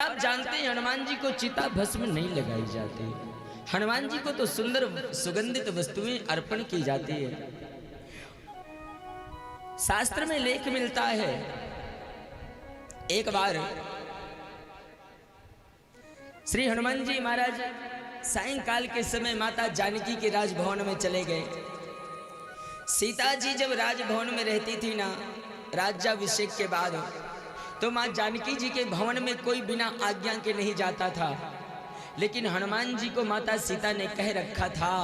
आप जानते हैं हनुमान जी को चिता भस्म नहीं लगाई जाती। हनुमान जी को तो सुंदर सुगंधित वस्तुएं अर्पण की जाती है। शास्त्र में लेख मिलता है, एक बार श्री हनुमान जी महाराज सायंकाल के समय माता जानकी के राजभवन में चले गए। सीता जी जब राजभवन में रहती थी ना, राज्याभिषेक के बाद, तो माँ जानकी जी के भवन में कोई बिना आज्ञा के नहीं जाता था। लेकिन हनुमान जी को माता सीता ने कह रखा था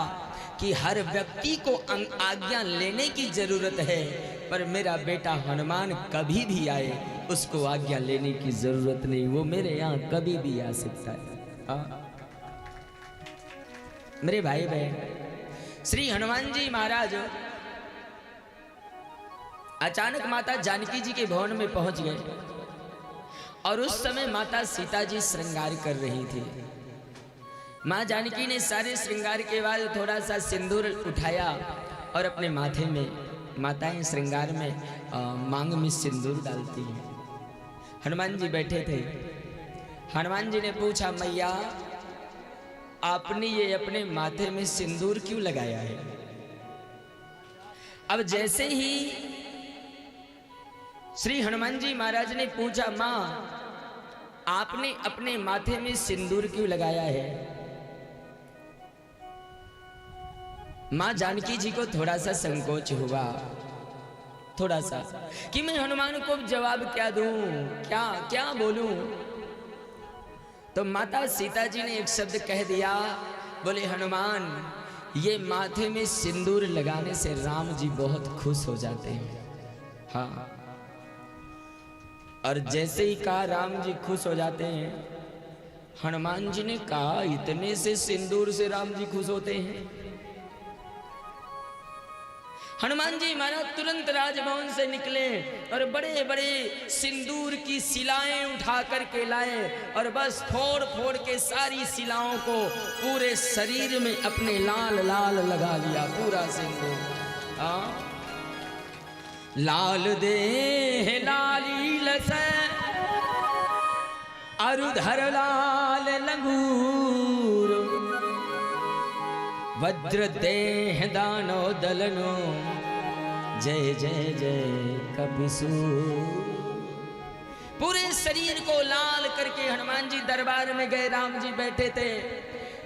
कि हर व्यक्ति को आज्ञा लेने की जरूरत है, पर मेरा बेटा हनुमान कभी भी आए उसको आज्ञा लेने की जरूरत नहीं, वो मेरे यहाँ कभी भी आ सकता है। मेरे भाई बहन, श्री हनुमान जी महाराज अचानक माता जानकी जी के भवन में पहुंच गए और उस समय माता सीता जी श्रृंगार कर रही थी। माँ जानकी ने सारे श्रृंगार के बाद थोड़ा सा सिंदूर उठाया और अपने माथे में, माताएं श्रृंगार में मांग में सिंदूर डालती हैं। हनुमान जी बैठे थे। हनुमान जी ने पूछा, मैया आपने ये अपने माथे में सिंदूर क्यों लगाया है? अब जैसे ही श्री हनुमान जी महाराज ने पूछा, माँ आपने अपने माथे में सिंदूर क्यों लगाया है? माँ जानकी जी को थोड़ा सा संकोच हुआ, थोड़ा सा, कि मैं हनुमान को जवाब क्या दूं, क्या बोलूं। तो माता सीता जी ने एक शब्द कह दिया, बोले हनुमान ये माथे में सिंदूर लगाने से राम जी बहुत खुश हो जाते हैं। हाँ, और जैसे ही कहा राम जी खुश हो जाते हैं, हनुमान जी ने कहा इतने से सिंदूर से राम जी खुश होते हैं? हनुमान जी महाराज तुरंत राजभवन से निकले और बड़े बड़े सिंदूर की शिलाएं उठा करके लाए और बस फोड़ फोड़ के सारी शिलाओं को पूरे शरीर में अपने लाल लाल लगा लिया, पूरा सिंदूर। लाल देह लाली लसै अरुधर लाल लंगूर, वज्र देह दानो दलनो, जय जय जय कपिसूर। पूरे शरीर को लाल करके हनुमान जी दरबार में गए। राम जी बैठे थे,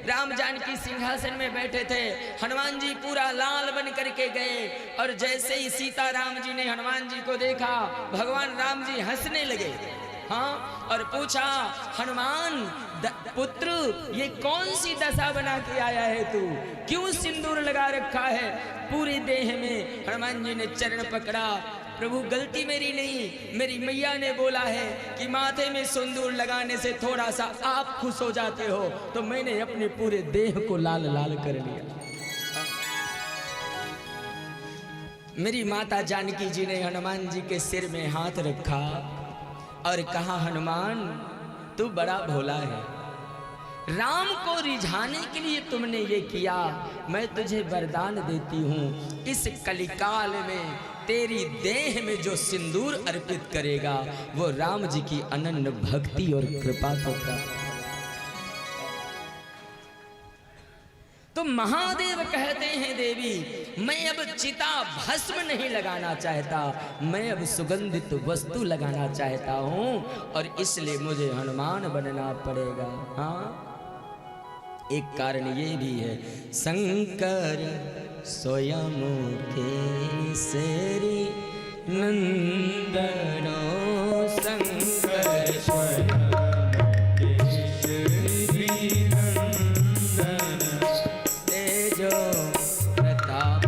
राम जानकी सिंहासन में बैठे थे। हनुमान जी पूरा लाल बन करके गए और जैसे ही सीता राम जी ने हनुमान जी को देखा, भगवान राम जी हंसने लगे। हाँ, और पूछा, हनुमान पुत्र ये कौन सी दशा बना के आया है तू? क्यों सिंदूर लगा रखा है पूरे देह में? हनुमान जी ने चरण पकड़ा, प्रभु गलती मेरी नहीं, मेरी मैया ने बोला है कि माथे में सिंदूर लगाने से थोड़ा सा आप खुश हो जाते हो, तो मैंने अपने पूरे देह को लाल लाल कर लिया। मेरी माता जानकी जी ने हनुमान जी के सिर में हाथ रखा और कहा, हनुमान तू बड़ा भोला है, राम को रिझाने के लिए तुमने ये किया। मैं तुझे वरदान देती हूँ, इस कलिकाल में तेरी देह में जो सिंदूर अर्पित करेगा वो राम जी की अनन्य भक्ति और कृपा को प्राप्त। तो महादेव कहते हैं, देवी मैं अब चिता भस्म नहीं लगाना चाहता, मैं अब सुगंधित वस्तु लगाना चाहता हूं और इसलिए मुझे हनुमान बनना पड़ेगा। हाँ, एक कारण ये भी है, शंकर स्वयं केसरी नंदनो, शंकर स्वयं प्रताप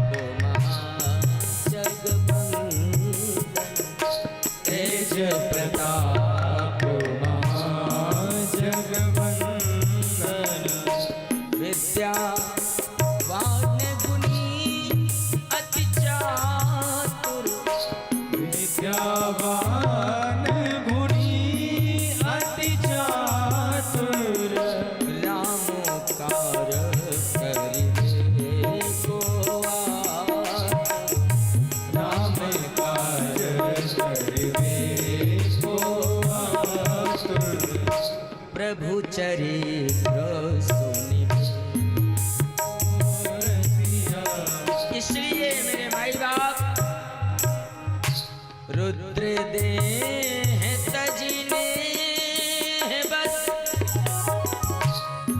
महाजगवंदन, विद्यावान गुणी अति चातुर, विद्यावान गुणी प्रभु चरित्र सुनि। इसलिए मेरे माई बाप रुद्र देह तजिले बस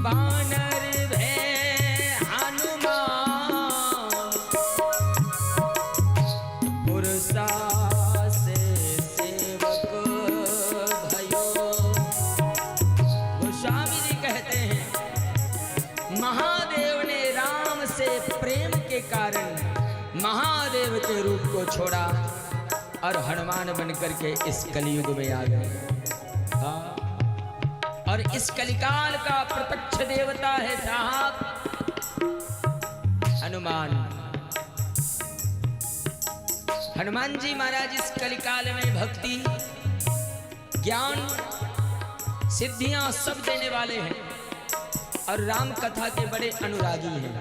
बानर भय हनुमान पुरसा से सेवक भयो। गोस्वामी जी कहते हैं महादेव ने राम से प्रेम के कारण महादेव के रूप को छोड़ा और हनुमान बनकर के इस कलयुग में आ गए। हाँ, और इस कलिकाल का प्रत्यक्ष देवता है साहब हनुमान। हनुमान जी महाराज इस कलिकाल में भक्ति ज्ञान सिद्धियां सब देने वाले हैं और राम कथा के बड़े अनुरागी हैं।